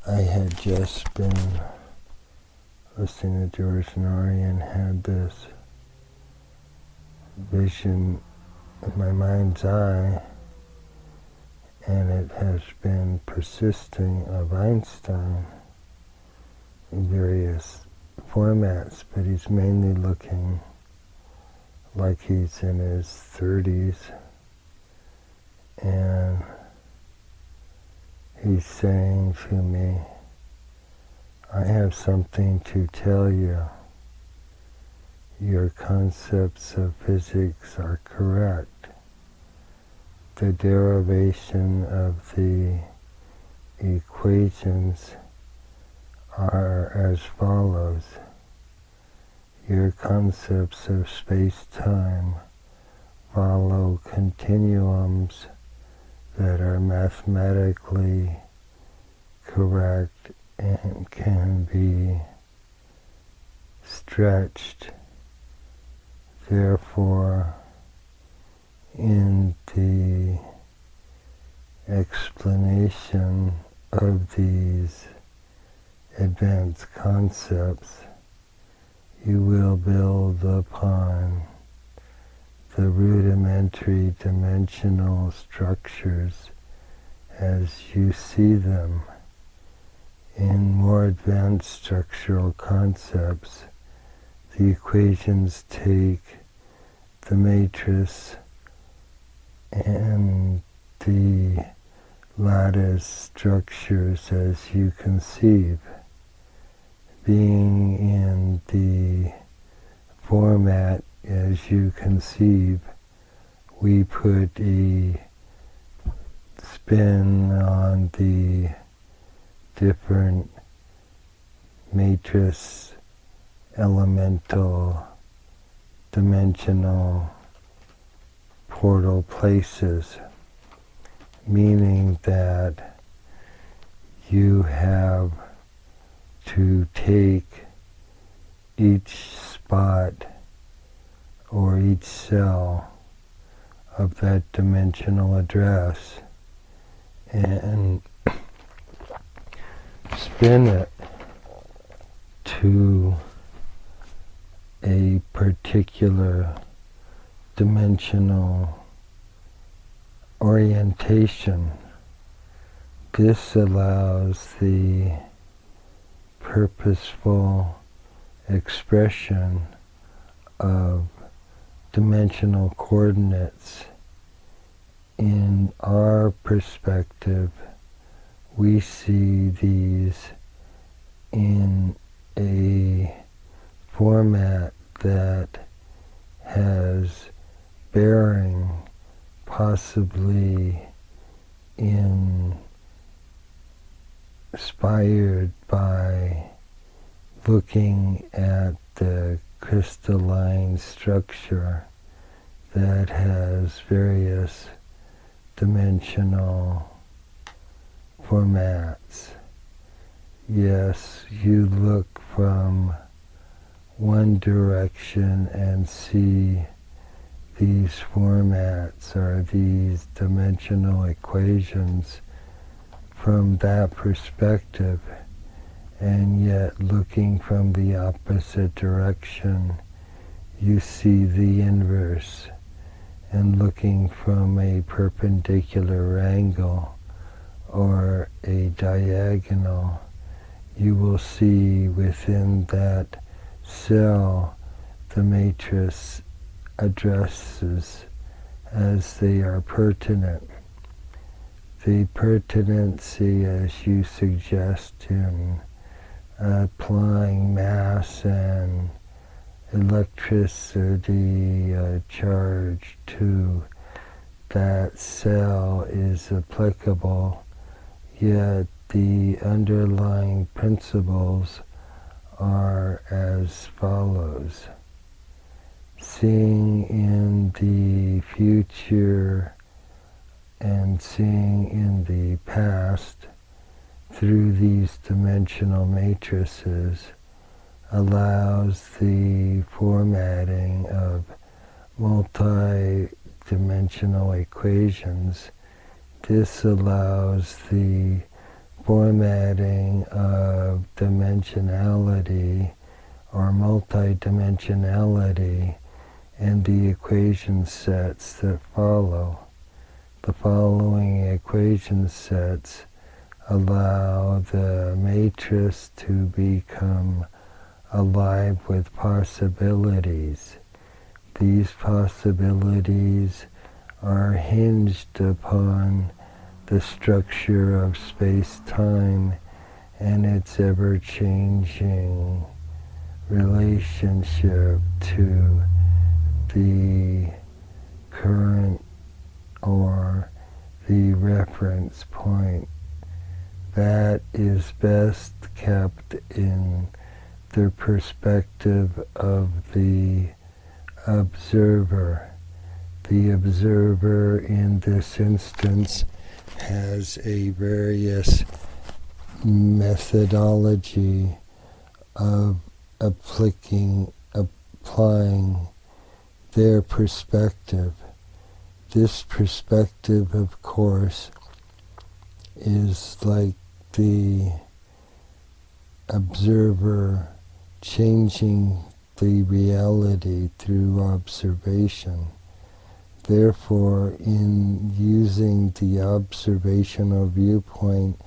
I had just been listening to George Nori and had this vision in my mind's eye, and it has been persisting, of Einstein in various formats, but he's mainly looking like he's in his 30s, and he's saying to me, I have something to tell you. Your concepts of physics are correct. The derivation of the equations are as follows. Your concepts of space-time follow continuums that are mathematically correct and can be stretched. Therefore, in the explanation of these advanced concepts, you will build upon the rudimentary dimensional structures as you see them. In more advanced structural concepts, the equations take the matrix and the lattice structures as you conceive. Being in the format as you conceive, we put a spin on the different matrix, elemental, dimensional portal places, meaning that you have to take each spot or each cell of that dimensional address and spin it to a particular dimensional orientation. This allows the purposeful expression of dimensional coordinates. In our perspective, we see these in a format that has bearing possibly inspired by looking at the crystalline structure that has various dimensional formats. Yes, you look from one direction and see these formats or these dimensional equations from that perspective, and yet looking from the opposite direction, you see the inverse, and looking from a perpendicular angle or a diagonal, you will see within that cell the matrix addresses as they are pertinent. The pertinency, as you suggest in applying mass and electricity charge to that cell, is applicable, yet the underlying principles are as follows. Seeing in the future and seeing in the past through these dimensional matrices allows the formatting of multi-dimensional equations. This allows the formatting of dimensionality or multidimensionality and the equation sets that follow. The following equation sets allow the matrix to become alive with possibilities. These possibilities are hinged upon the structure of space-time and its ever-changing relationship to the current or the reference point. That is best kept in the perspective of the observer. The observer in this instance has a various methodology of applying their perspective. This perspective, of course, is like the observer changing the reality through observation. Therefore, in using the observational viewpoint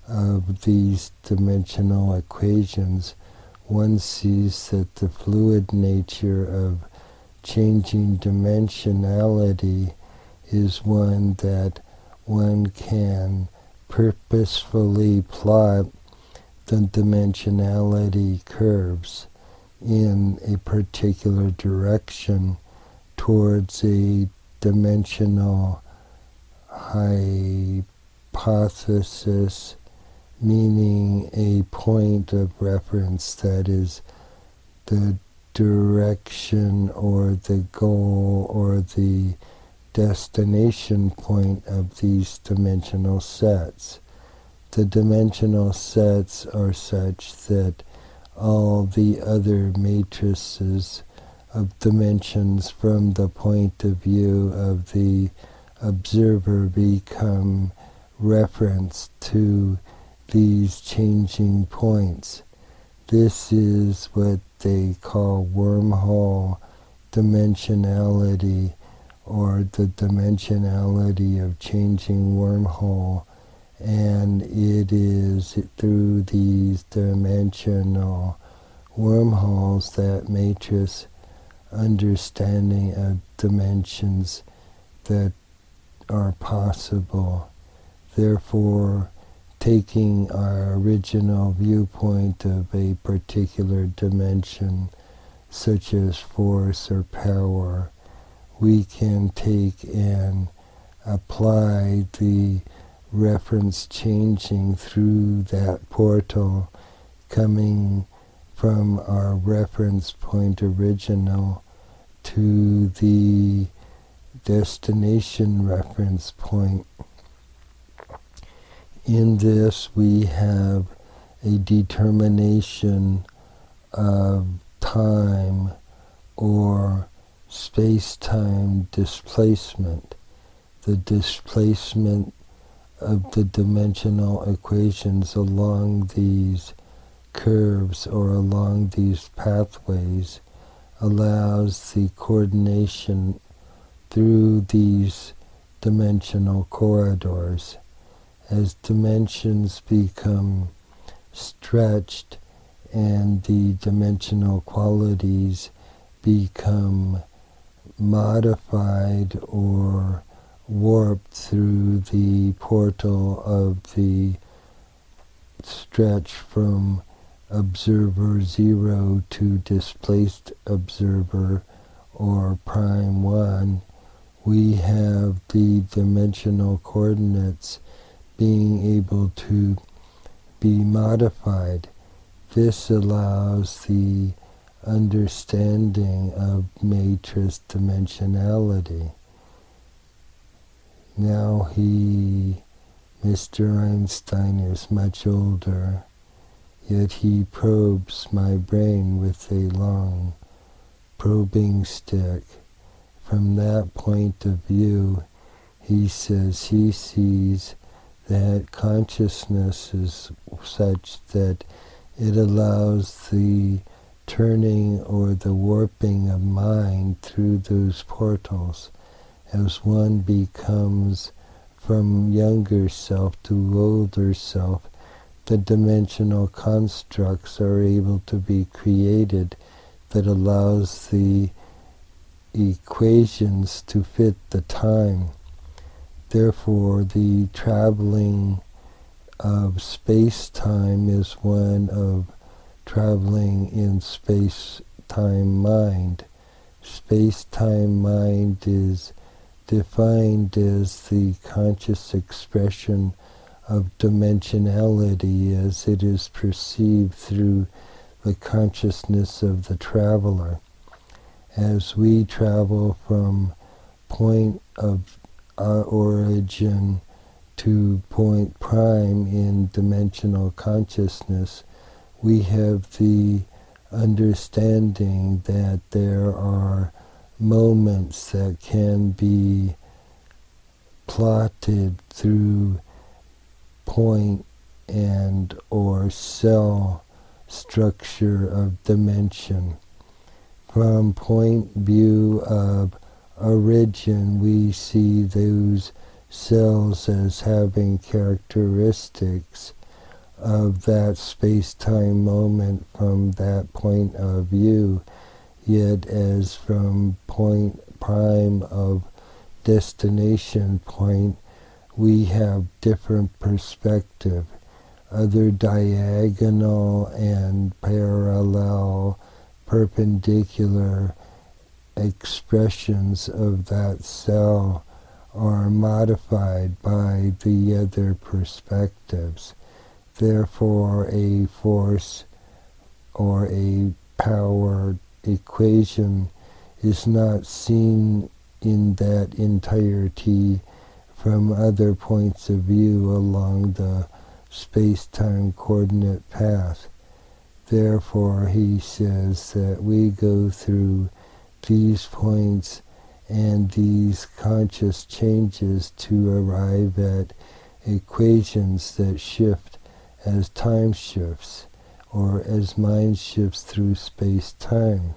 of these dimensional equations, one sees that the fluid nature of changing dimensionality is one that one can purposefully plot the dimensionality curves in a particular direction towards a dimensional hypothesis, meaning a point of reference that is the direction or the goal or the destination point of these dimensional sets. The dimensional sets are such that all the other matrices of dimensions from the point of view of the observer become reference to these changing points. This is what they call wormhole dimensionality, or the dimensionality of changing wormhole, and it is through these dimensional wormholes that matrix understanding of dimensions that are possible. Therefore, taking our original viewpoint of a particular dimension, such as force or power, we can take and apply the reference changing through that portal coming from our reference point original to the destination reference point. In this we have a determination of time or space-time displacement. The displacement of the dimensional equations along these curves or along these pathways allows the coordination through these dimensional corridors. As dimensions become stretched and the dimensional qualities become modified or warped through the portal of the stretch from observer 0 to displaced observer or prime 1, we have the dimensional coordinates being able to be modified. This allows the understanding of matrix dimensionality. Now Mr. Einstein is much older, yet he probes my brain with a long probing stick. From that point of view, he says he sees that consciousness is such that it allows the turning or the warping of mind through those portals as one becomes from younger self to older self. The dimensional constructs are able to be created that allows the equations to fit the time. Therefore, the traveling of space-time is one of traveling in space-time mind. Space-time mind is defined as the conscious expression of dimensionality as it is perceived through the consciousness of the traveler. As we travel from point of our origin to point prime in dimensional consciousness, we have the understanding that there are moments that can be plotted through point and or cell structure of dimension. From point view of origin, we see those cells as having characteristics of that space-time moment from that point of view, yet as from point prime of destination point, we have different perspective. Other diagonal and parallel, perpendicular expressions of that cell are modified by the other perspectives. Therefore, a force or a power equation is not seen in that entirety from other points of view along the space-time coordinate path. Therefore, he says that we go through these points and these conscious changes to arrive at equations that shift as time shifts or as mind shifts through space-time.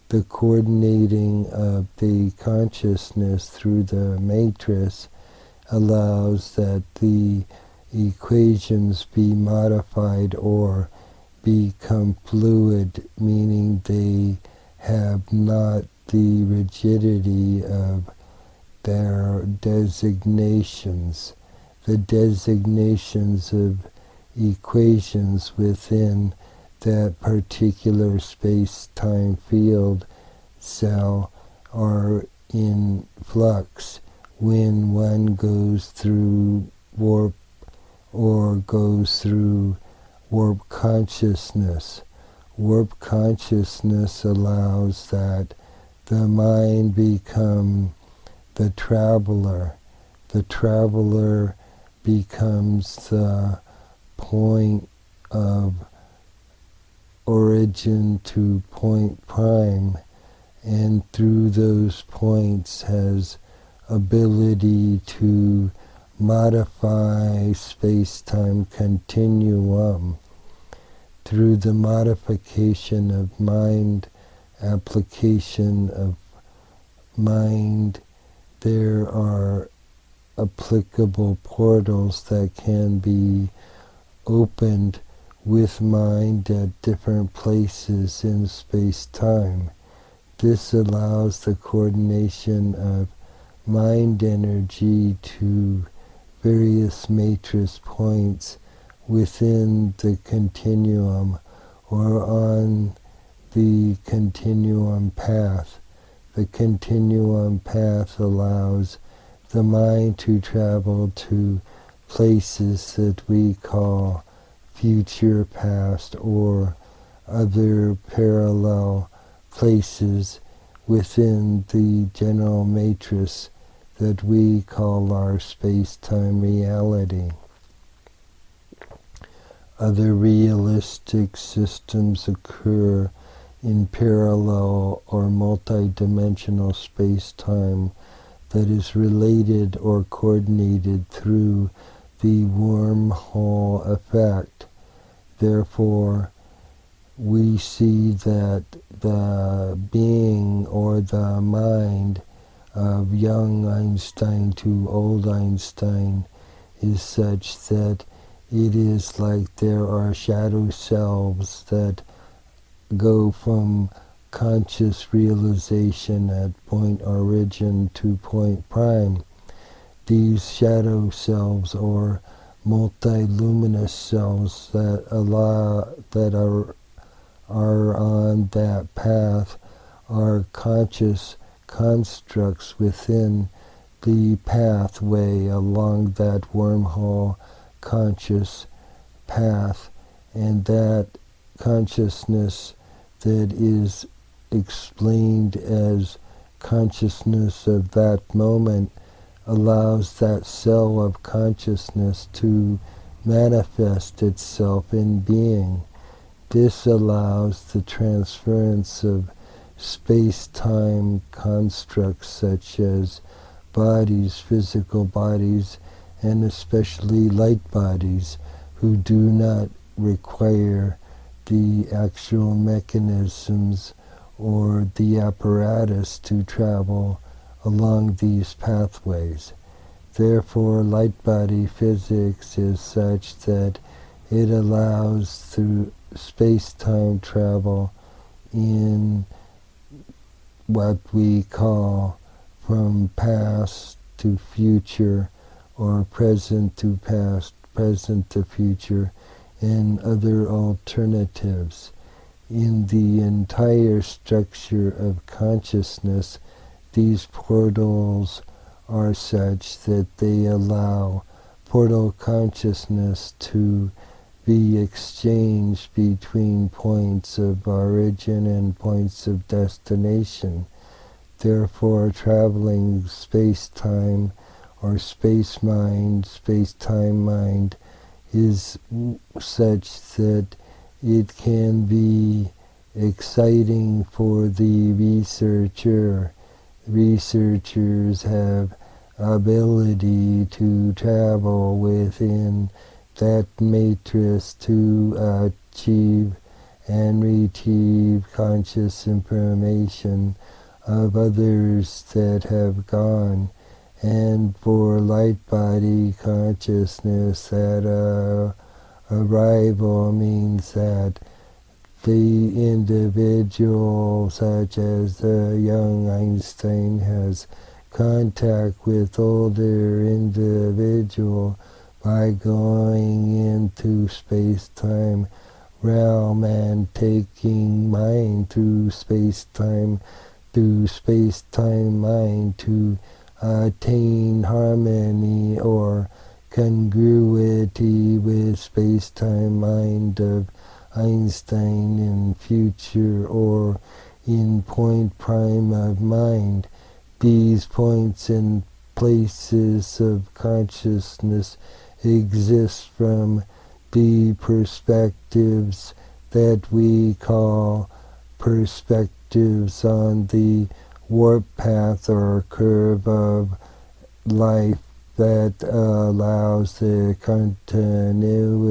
The coordinating of the consciousness through the matrix allows that the equations be modified or become fluid, meaning they have not the rigidity of their designations. The designations of equations within that particular space-time field cell are in flux when one goes through warp or goes through warp consciousness. Warp consciousness allows that the mind become the traveler. The traveler becomes the point of origin to point prime, and through those points has ability to modify space-time continuum. Through the modification of mind, application of mind, there are applicable portals that can be opened with mind at different places in space-time. This allows the coordination of mind energy to various matrix points within the continuum or on the continuum path. The continuum path allows the mind to travel to places that we call future past or other parallel places within the general matrix that we call our space-time reality. Other realistic systems occur in parallel or multidimensional space-time that is related or coordinated through the wormhole effect. Therefore, we see that the being or the mind of young Einstein to old Einstein is such that it is like there are shadow selves that go from conscious realization at point origin to point prime. These shadow selves or multiluminous selves that are on that path are conscious constructs within the pathway along that wormhole conscious path, and that consciousness that is explained as consciousness of that moment allows that cell of consciousness to manifest itself in being. This allows the transference of space-time constructs such as bodies, physical bodies, and especially light bodies, who do not require the actual mechanisms or the apparatus to travel along these pathways. Therefore, light body physics is such that it allows through space-time travel in what we call from past to future, or present to past, present to future, and other alternatives. In the entire structure of consciousness, these portals are such that they allow portal consciousness to be exchanged between points of origin and points of destination. Therefore, traveling space-time or space-mind, space-time mind is such that it can be exciting for the researcher. Researchers have ability to travel within that matrix to achieve and retrieve conscious information of others that have gone. And for light body consciousness, that arrival means that the individual, such as the young Einstein, has contact with older individual by going into space-time realm and taking mind through space-time mind to attain harmony or congruity with space-time mind of Einstein in future or in point prime of mind. These points and places of consciousness exist from the perspectives that we call perspectives on the warp path or curve of life that allows the continuity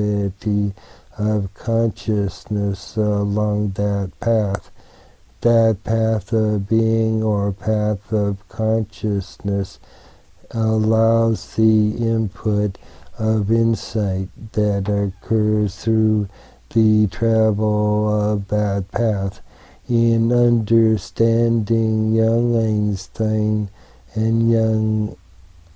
of consciousness along that path. That path of being or path of consciousness allows the input of insight that occurs through the travel of that path. In understanding young Einstein and young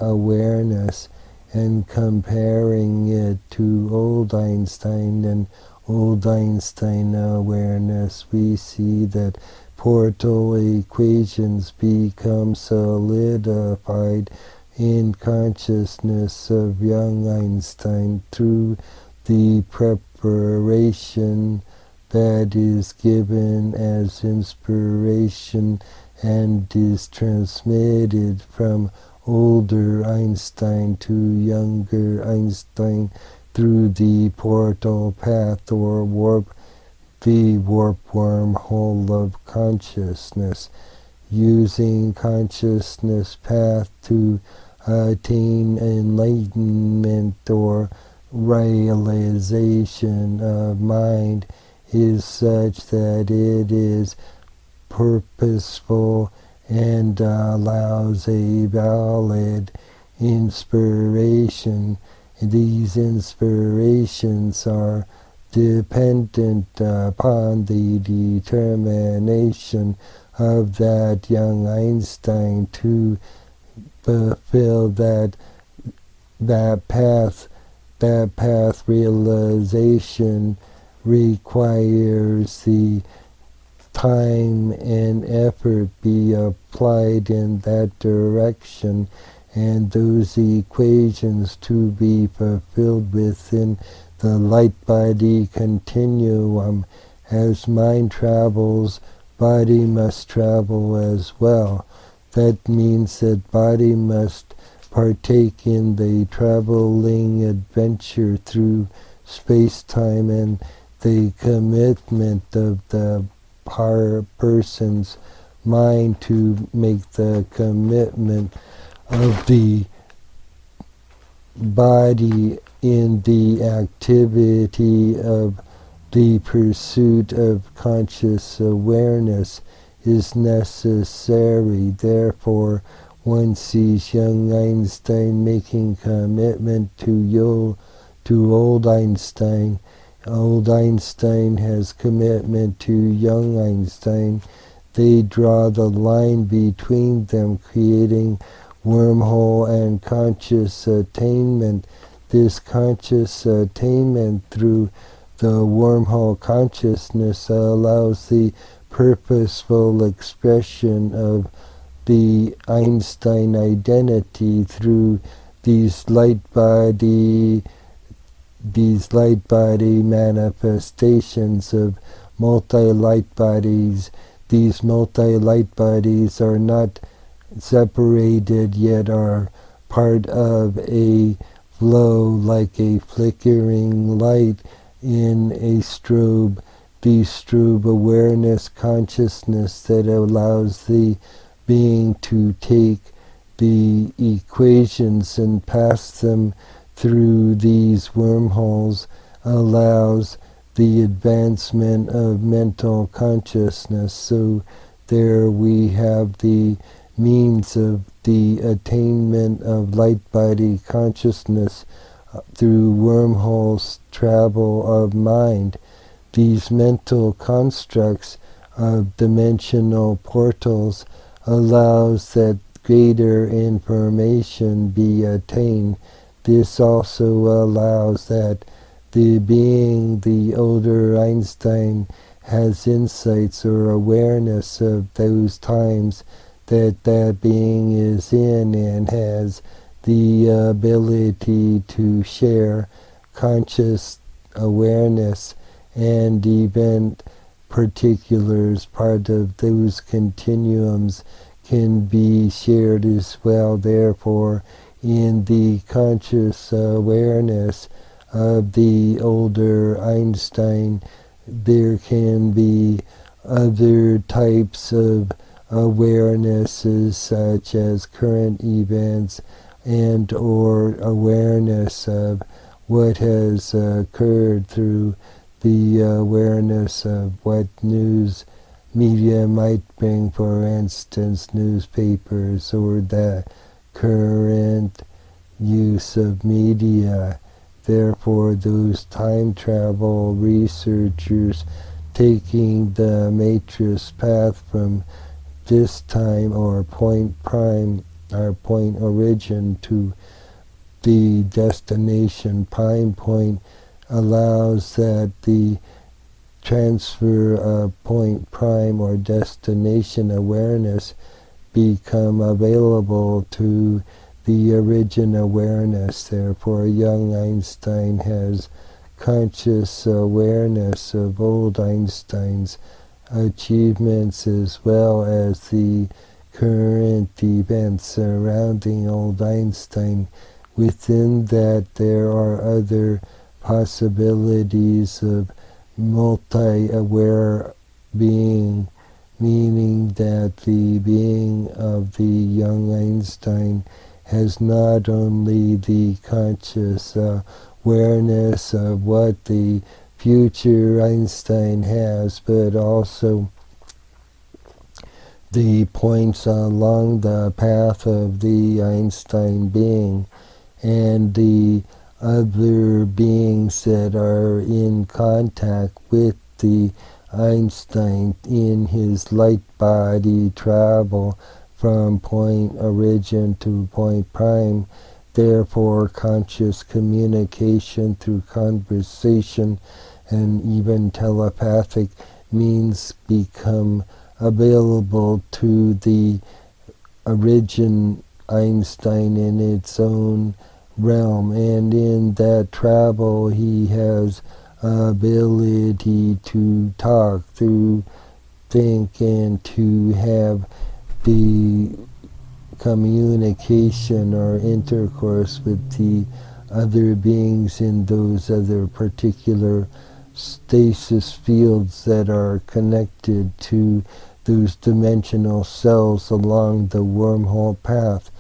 awareness and comparing it to old Einstein and old Einstein awareness, we see that portal equations become solidified in consciousness of young Einstein through the preparation that is given as inspiration and is transmitted from older Einstein to younger Einstein through the portal path or the warp wormhole of consciousness, using consciousness path to attain enlightenment or realization of mind is such that it is purposeful and allows a valid inspiration. These inspirations are dependent upon the determination of that young Einstein to fulfill that path. That path realization requires the time and effort be applied in that direction, and those equations to be fulfilled within the light-body continuum. As mind travels, body must travel as well. That means that body must partake in the traveling adventure through space-time, and the commitment of the person's mind to make the commitment of the body in the activity of the pursuit of conscious awareness is necessary. Therefore, one sees young Einstein making commitment to old Einstein. Old Einstein has commitment to young Einstein. They draw the line between them, creating wormhole and conscious attainment. This conscious attainment through the wormhole consciousness allows the purposeful expression of the Einstein identity through these light body manifestations of multi-light bodies. These multi-light bodies are not separated, yet are part of a flow like a flickering light in a strobe. The strobe awareness consciousness that allows the being to take the equations and pass them through these wormholes allows the advancement of mental consciousness. So there we have the means of the attainment of light body consciousness through wormholes travel of mind. These mental constructs of dimensional portals allows that greater information be attained. This also allows that the older Einstein has insights or awareness of those times that being is in, and has the ability to share conscious awareness and event particulars. Part of those continuums can be shared as well. Therefore, in the conscious awareness of the older Einstein, there can be other types of awarenesses, such as current events and or awareness of what has occurred through the awareness of what news media might bring, for instance, newspapers, or the current use of media. Therefore, those time travel researchers taking the matrix path from this time or point prime or point origin to the destination prime point allows that the transfer of point prime or destination awareness become available to the origin awareness. Therefore, young Einstein has conscious awareness of old Einstein's achievements, as well as the current events surrounding old Einstein. Within that, there are other possibilities of multi-aware being, meaning that the being of the young Einstein has not only the conscious awareness of what the future Einstein has, but also the points along the path of the Einstein being, and the other beings that are in contact with the Einstein in his light body travel from point origin to point prime. Therefore, conscious communication through conversation and even telepathic means become available to the origin Einstein in its own realm, and in that travel he has ability to talk, to think, and to have the communication or intercourse with the other beings in those other particular stasis fields that are connected to those dimensional cells along the wormhole path.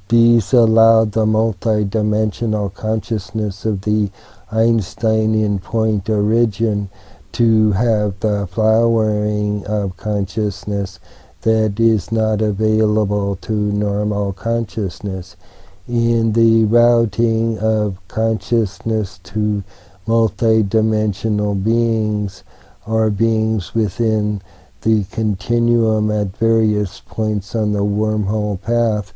These allow the multidimensional consciousness of the Einsteinian point origin to have the flowering of consciousness that is not available to normal consciousness. In the routing of consciousness to multidimensional beings or beings within the continuum at various points on the wormhole path,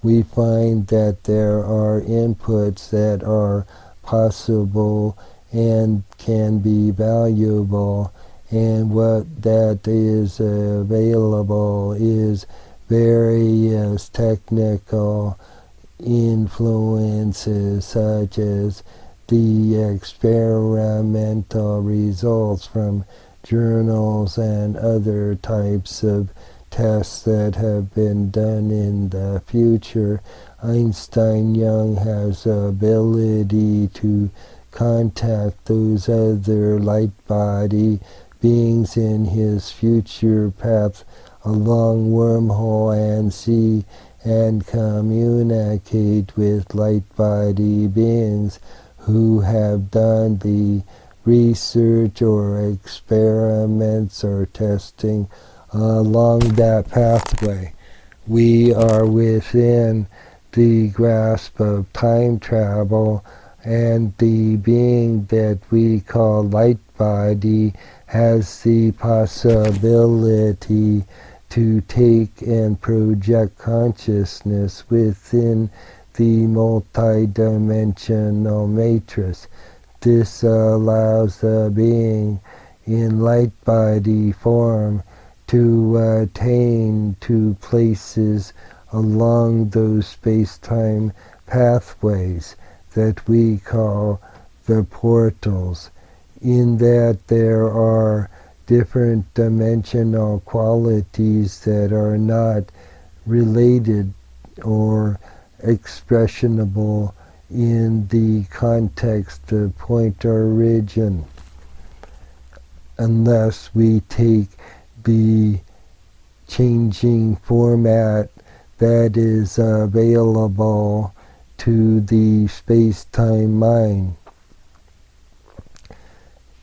we find that there are inputs that are possible and can be valuable, and what that is available is various technical influences such as the experimental results from journals and other types of tests that have been done in the future. Einstein Young has the ability to contact those other light body beings in his future path along wormhole and see and communicate with light body beings who have done the research or experiments or testing along that pathway. We are within the grasp of time travel, and the being that we call light body has the possibility to take and project consciousness within the multidimensional matrix. This allows the being in light body form to attain to places along those space-time pathways that we call the portals, in that there are different dimensional qualities that are not related or expressionable in the context of point origin, unless we take the changing format that is available to the space-time mind.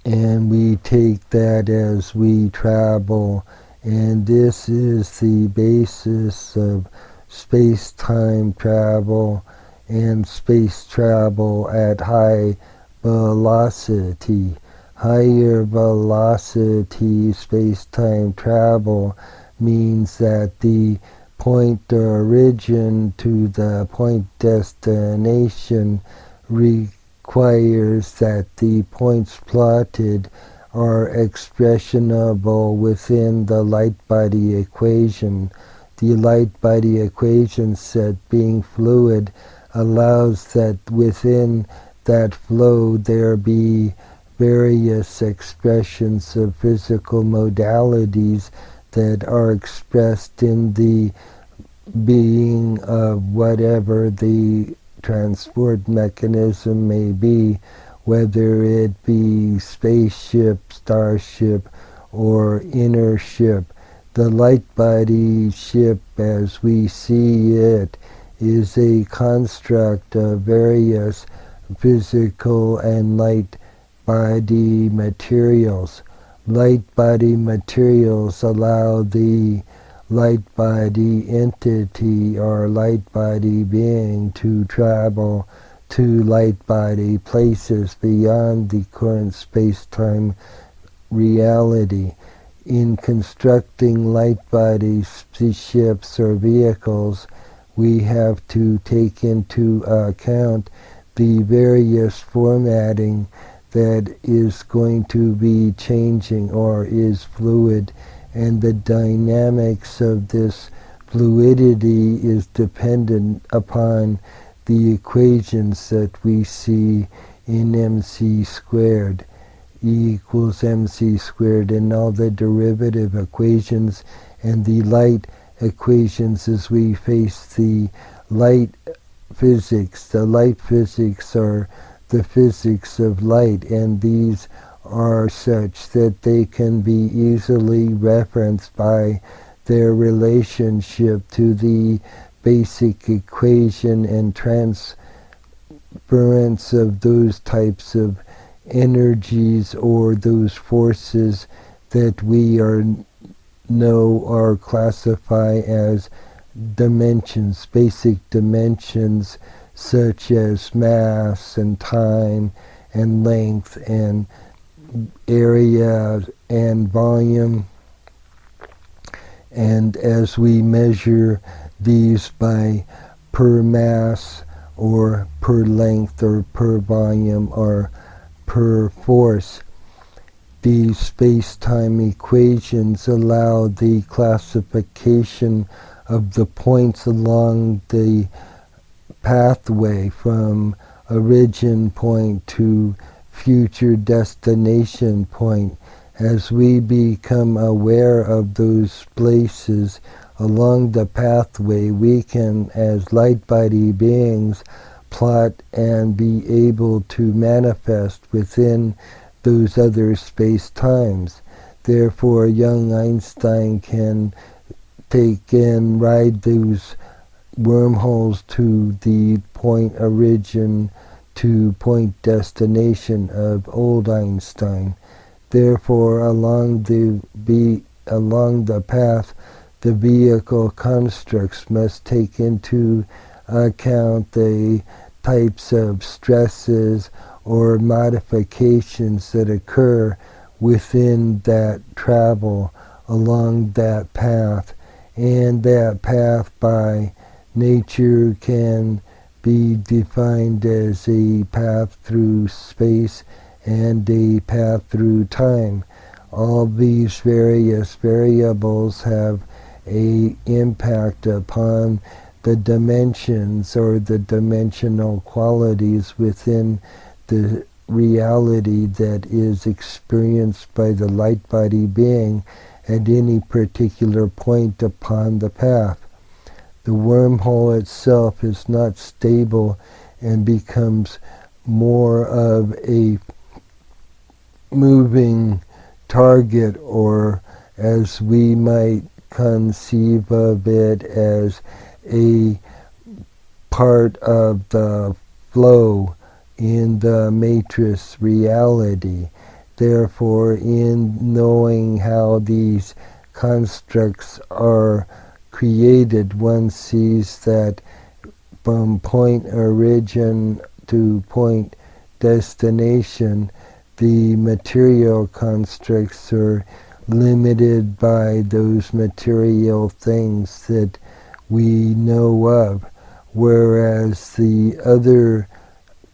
And we take that as we travel, and this is the basis of space-time travel and space travel at high velocity. Higher velocity space-time travel means that the point origin to the point destination requires that the points plotted are expressionable within the light body equation. The light body equation set being fluid allows that within that flow there be various expressions of physical modalities that are expressed in the being of whatever the transport mechanism may be, whether it be spaceship, starship, or inner ship. The light body ship as we see it is a construct of various physical and light body materials. Light body materials allow the light body entity or light body being to travel to light body places beyond the current space-time reality. In constructing light body ships or vehicles, we have to take into account the various formatting that is going to be changing or is fluid, and the dynamics of this fluidity is dependent upon the equations that we see in mc squared. E equals mc squared, and all the derivative equations and the light equations as we face the light physics. The light physics are the physics of light, and these are such that they can be easily referenced by their relationship to the basic equation and transference of those types of energies or those forces that we know or classify as dimensions, basic dimensions such as mass and time and length and area and volume. And as we measure these by per mass or per length or per volume or per force, these space-time equations allow the classification of the points along the pathway from origin point to future destination point. As we become aware of those places along the pathway, we can, as light body beings, plot and be able to manifest within those other space-times. Therefore, young Einstein can take and ride those wormholes to the point origin to point destination of old Einstein. Therefore, along the path, the vehicle constructs must take into account the types of stresses or modifications that occur within that travel along that path. And that path by nature can be defined as a path through space and a path through time. All these various variables have an impact upon the dimensions or the dimensional qualities within the reality that is experienced by the light body being at any particular point upon the path. The wormhole itself is not stable and becomes more of a moving target, or as we might conceive of it, as a part of the flow in the matrix reality. Therefore, in knowing how these constructs are created, one sees that from point origin to point destination, the material constructs are limited by those material things that we know of, whereas the other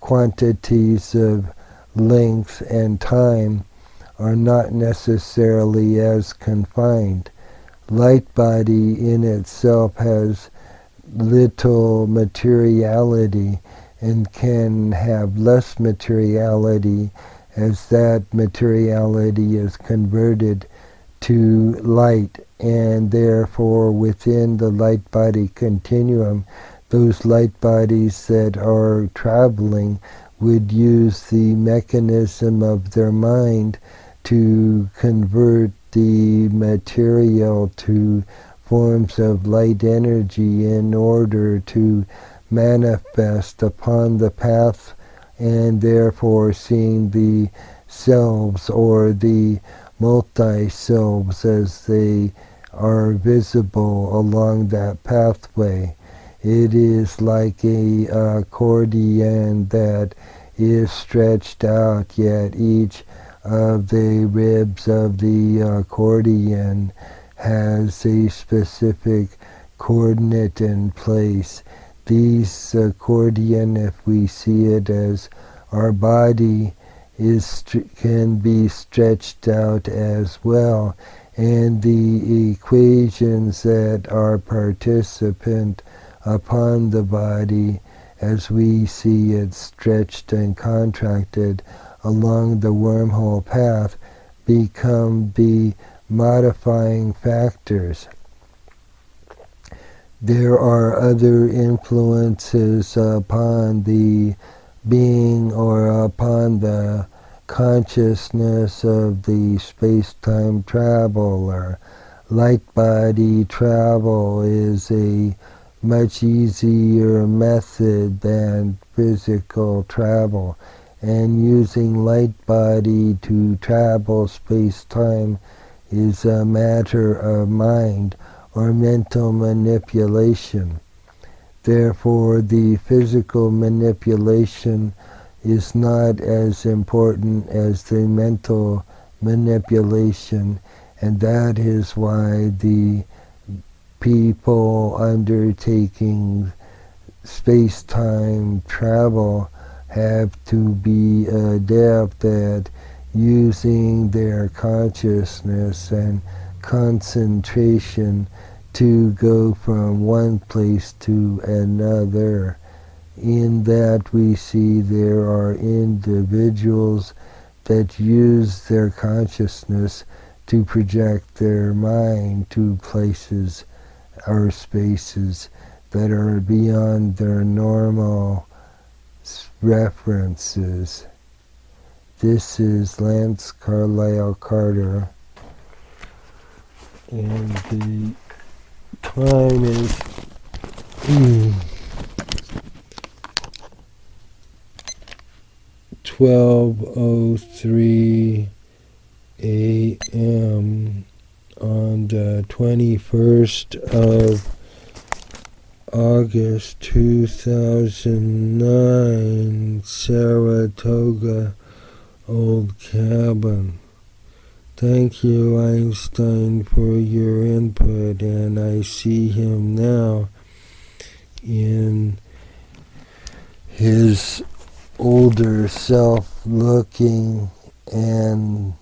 quantities of length and time are not necessarily as confined. Light body in itself has little materiality and can have less materiality as that materiality is converted to light, and therefore within the light body continuum, those light bodies that are traveling would use the mechanism of their mind to convert the material to forms of light energy in order to manifest upon the path, and therefore seeing the selves or the multi-selves as they are visible along that pathway. It is like a accordion that is stretched out, yet each of the ribs of the accordion has a specific coordinate in place. These accordion, if we see it as our body, can be stretched out as well, and the equations that are participant upon the body, as we see it stretched and contracted along the wormhole path, become the modifying factors. There are other influences upon the being or upon the consciousness of the space-time traveler. Light body travel is a much easier method than physical travel, and using light body to travel space-time is a matter of mind or mental manipulation. Therefore, the physical manipulation is not as important as the mental manipulation, and that is why the people undertaking space-time travel have to be adept at using their consciousness and concentration to go from one place to another. In that we see there are individuals that use their consciousness to project their mind to places or spaces that are beyond their normal references. This is Lance Carlisle Carter, and the time is 12:03 a.m. on the 21st of August 2009, Saratoga Old Cabin. Thank you, Einstein, for your input, and I see him now in his older self looking and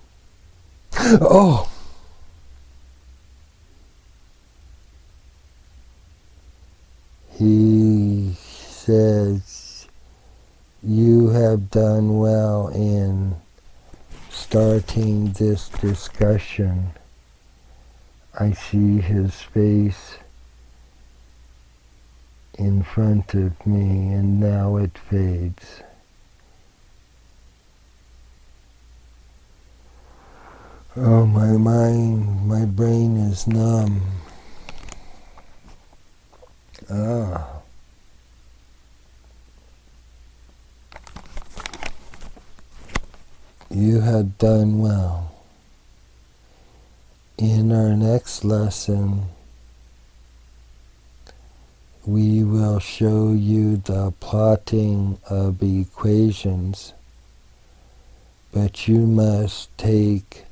he says, "You have done well in starting this discussion." I see his face in front of me, and now it fades. Oh, my mind, my brain is numb. You have done well. In our next lesson, we will show you the plotting of equations, but you must take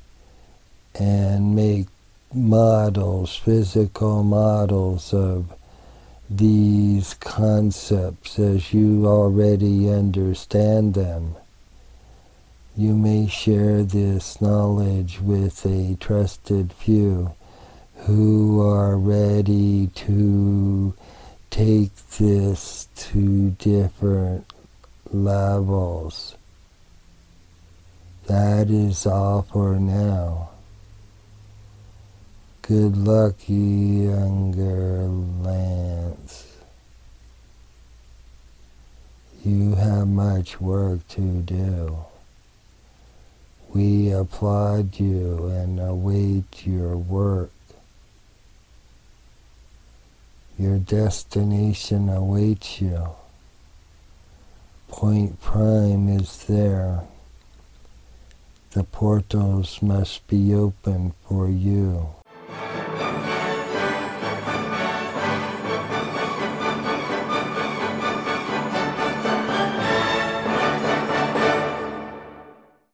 and make models, physical models of these concepts as you already understand them. You may share this knowledge with a trusted few who are ready to take this to different levels. That is all for now. Good luck, younger Lance. You have much work to do. We applaud you and await your work. Your destination awaits you. Point prime is there. The portals must be open for you.